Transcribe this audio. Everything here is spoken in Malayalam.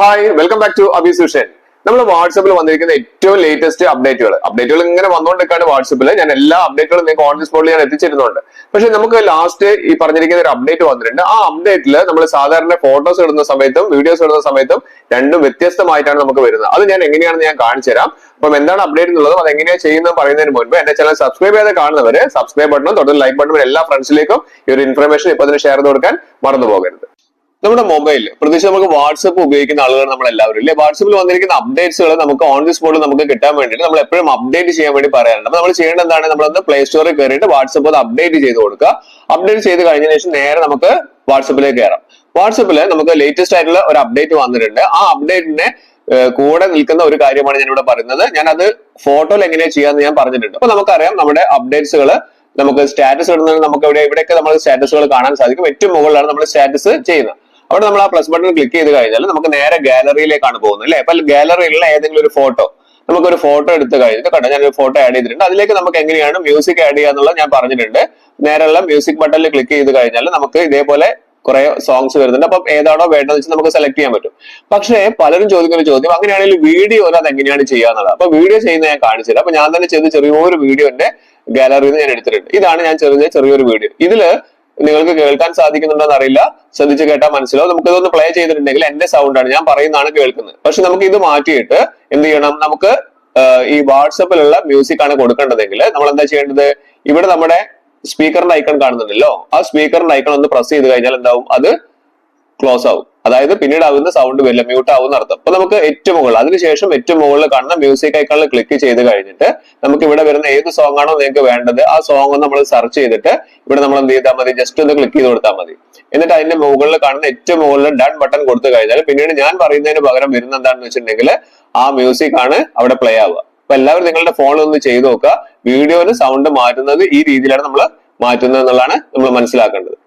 ഹായ് വെൽക്കം ബാക്ക് ടു അഭിസുഷൻ. നമ്മൾ വാട്സപ്പിൽ വന്നിരിക്കുന്ന ഏറ്റവും ലേറ്റസ്റ്റ് അപ്ഡേറ്റുകൾ ഇങ്ങനെ വന്നുകൊണ്ടിരിക്കുകയാണ്. വാട്സപ്പിൽ ഞാൻ എല്ലാ അപ്ഡേറ്റുകളും നിങ്ങൾക്ക് ഓൺ ദി സ്പോട്ടിൽ ഞാൻ എത്തിച്ചിരുന്നുണ്ട്. പക്ഷെ നമുക്ക് ലാസ്റ്റ് ഈ പറഞ്ഞിരിക്കുന്ന ഒരു അപ്ഡേറ്റ് വന്നിട്ടുണ്ട്. ആ അപ്ഡേറ്റിൽ നമ്മൾ സാധാരണ ഫോട്ടോസ് ഇടുന്ന സമയത്തും വീഡിയോസ് ഇടുന്ന സമയത്തും രണ്ടും വ്യത്യസ്തമായിട്ടാണ് നമുക്ക് വരുന്നത്. അത് ഞാൻ എങ്ങനെയാണെന്ന് ഞാൻ കാണിച്ചു തരാം. അപ്പം എന്താണ് അപ്ഡേറ്റ് എന്നുള്ളതും അത് എങ്ങനെയാണ് ചെയ്യുന്നത് പറയുന്നതിന് മുൻപ് എന്റെ ചാനൽ സബ്സ്ക്രൈബ് ചെയ്ത് കാണുന്നവര് സബ്സ്ക്രൈബ് ബട്ടണും തൊട്ട് ലൈക്ക് ബട്ടണും എല്ലാ ഫ്രണ്ട്സിലേക്കും ഈ ഒരു ഇൻഫർമേഷൻ ഇപ്പൊ തന്നെ ഷെയർ ചെയ്ത് കൊടുക്കാൻ മറന്നു പോകരുത്. നമ്മുടെ മൊബൈൽ പ്രത്യേകിച്ച് നമുക്ക് വാട്സപ്പ് ഉപയോഗിക്കുന്ന ആളുകൾ നമ്മൾ എല്ലാവരും ഇല്ലേ, വാട്സപ്പിൽ വന്നിരിക്കുന്ന അപ്ഡേറ്റ്സുകൾ നമുക്ക് ഓൺ ദി സ്പോട്ടിൽ നമുക്ക് കിട്ടാൻ വേണ്ടിയിട്ട് നമ്മൾ എപ്പോഴും അപ്ഡേറ്റ് ചെയ്യാൻ വേണ്ടി പറയാറുണ്ട്. അപ്പൊ നമ്മൾ ചെയ്യേണ്ടത് എന്താണ്, നമ്മളൊന്ന് പ്ലേ സ്റ്റോറിൽ കയറിയിട്ട് വാട്സപ്പ് അത് അപ്ഡേറ്റ് ചെയ്ത് കൊടുക്കുക. അപ്ഡേറ്റ് ചെയ്ത് കഴിഞ്ഞതിന് ശേഷം നേരെ നമുക്ക് വാട്സപ്പിലേക്ക് കയറാം. വാട്സപ്പിൽ നമുക്ക് ലേറ്റസ്റ്റ് ആയിട്ടുള്ള ഒരു അപ്ഡേറ്റ് വന്നിട്ടുണ്ട്. ആ അപ്ഡേറ്റിനെ കൂടെ നിൽക്കുന്ന ഒരു കാര്യമാണ് ഞാൻ ഇവിടെ പറയുന്നത്. ഞാൻ അത് ഫോട്ടോയിൽ എങ്ങനെയാണ് ചെയ്യാന്ന് ഞാൻ പറഞ്ഞിട്ടുണ്ട്. അപ്പൊ നമുക്കറിയാം നമ്മുടെ അപ്ഡേറ്റ്സുകൾ നമുക്ക് സ്റ്റാറ്റസ് ഇടുന്നത് നമുക്ക് ഇവിടെയൊക്കെ നമ്മൾ സ്റ്റാറ്റസുകൾ കാണാൻ സാധിക്കും. ഏറ്റവും മുകളിലാണ് നമ്മൾ സ്റ്റാറ്റസ് ചെയ്യുന്നത്. അവിടെ നമ്മൾ ആ പ്ലസ് ബട്ടൺ ക്ലിക്ക് ചെയ്ത് കഴിഞ്ഞാൽ നമുക്ക് നേരെ ഗാലറിയിലേക്കാണ് പോകുന്നത് അല്ലെ. അപ്പൊ ഗാലറിയിലുള്ള ഏതെങ്കിലും ഒരു ഫോട്ടോ, നമുക്കൊരു ഫോട്ടോ എടുത്ത് കഴിഞ്ഞിട്ട് കണ്ടോ, ഞാനൊരു ഫോട്ടോ ആഡ് ചെയ്തിട്ടുണ്ട്. അതിലേക്ക് നമുക്ക് എങ്ങനെയാണ് മ്യൂസിക് ആഡ് ചെയ്യാന്നുള്ളത് ഞാൻ പറഞ്ഞിട്ടുണ്ട്. നേരെയുള്ള മ്യൂസിക് ബട്ടണിൽ ക്ലിക്ക് ചെയ്ത് കഴിഞ്ഞാൽ നമുക്ക് ഇതേപോലെ കുറെ സോങ്സ് വരുന്നുണ്ട്. അപ്പൊ ഏതാണോ വേണ്ടതെന്ന് വെച്ചാൽ നമുക്ക് സെലക്ട് ചെയ്യാൻ പറ്റും. പക്ഷേ പലരും ചോദിക്കുന്ന ചോദ്യം, അങ്ങനെയാണെങ്കിൽ വീഡിയോ അത് എങ്ങനെയാണ് ചെയ്യാന്നുള്ളത്. അപ്പൊ വീഡിയോ ചെയ്യുന്നത് ഞാൻ കാണിച്ചില്ല. അപ്പൊ ഞാൻ തന്നെ ചെയ്ത് ചെറിയൊരു വീഡിയോ എന്റെ ഗാലറിയിൽ നിന്ന് ഞാൻ എടുത്തിട്ടുണ്ട്. ഇതാണ് ഞാൻ ചെറിയൊരു വീഡിയോ. ഇതില് നിങ്ങൾക്ക് കേൾക്കാൻ സാധിക്കുന്നുണ്ടോന്ന് അറിയില്ല, ശ്രദ്ധിച്ച് കേട്ടാൽ മനസ്സിലാവും. നമുക്ക് ഇതൊന്ന് പ്ലേ ചെയ്തിട്ടുണ്ടെങ്കിൽ എന്റെ സൗണ്ടാണ്, ഞാൻ പറയുന്നതാണ് കേൾക്കുന്നത്. പക്ഷെ നമുക്ക് ഇത് മാറ്റിയിട്ട് എന്ത് ചെയ്യണം, നമുക്ക് ഈ വാട്സപ്പിലുള്ള മ്യൂസിക് ആണ് കൊടുക്കേണ്ടതെങ്കിൽ നമ്മൾ എന്താ ചെയ്യേണ്ടത്, ഇവിടെ നമ്മുടെ സ്പീക്കറിന്റെ ഐക്കൺ കാണുന്നുണ്ടല്ലോ, ആ സ്പീക്കറിന്റെ ഐക്കൺ ഒന്ന് പ്രസ് ചെയ്ത് കഴിഞ്ഞാൽ എന്താവും, അത് ക്ലോസ് ആവും. അതായത് പിന്നീട് ആവുന്ന സൗണ്ട് വരില്ല, മ്യൂട്ട് ആവുന്ന അർത്ഥം. അപ്പൊ നമുക്ക് ഏറ്റവും മുകളിൽ, അതിനുശേഷം ഏറ്റവും മുകളിൽ കാണുന്ന മ്യൂസിക് ഐക്കണിൽ ക്ലിക്ക് ചെയ്ത് കഴിഞ്ഞിട്ട് നമുക്ക് ഇവിടെ വരുന്ന ഏത് സോങ് ആണോ നിങ്ങൾക്ക് വേണ്ടത് ആ സോങ് നമ്മൾ സെർച്ച് ചെയ്തിട്ട് ഇവിടെ നമ്മൾ എന്ത് ചെയ്താൽ മതി, ജസ്റ്റ് ഒന്ന് ക്ലിക്ക് ചെയ്ത് കൊടുത്താൽ മതി. എന്നിട്ട് അതിന്റെ മുകളിൽ കാണുന്ന ഏറ്റവും മുകളിൽ ഡൺ ബട്ടൺ കൊടുത്തു കഴിഞ്ഞാൽ പിന്നീട് ഞാൻ പറയുന്നതിന് പകരം വരുന്ന എന്താണെന്ന് വെച്ചിട്ടുണ്ടെങ്കിൽ ആ മ്യൂസിക് ആണ് അവിടെ പ്ലേ ആവുക. അപ്പൊ എല്ലാവരും നിങ്ങളുടെ ഫോണിൽ ഒന്ന് ചെയ്ത് നോക്കുക. വീഡിയോന് സൗണ്ട് മാറ്റുന്നത് ഈ രീതിയിലാണ് നമ്മൾ മാറ്റുന്നത് എന്നുള്ളതാണ് നമ്മൾ മനസ്സിലാക്കേണ്ടത്.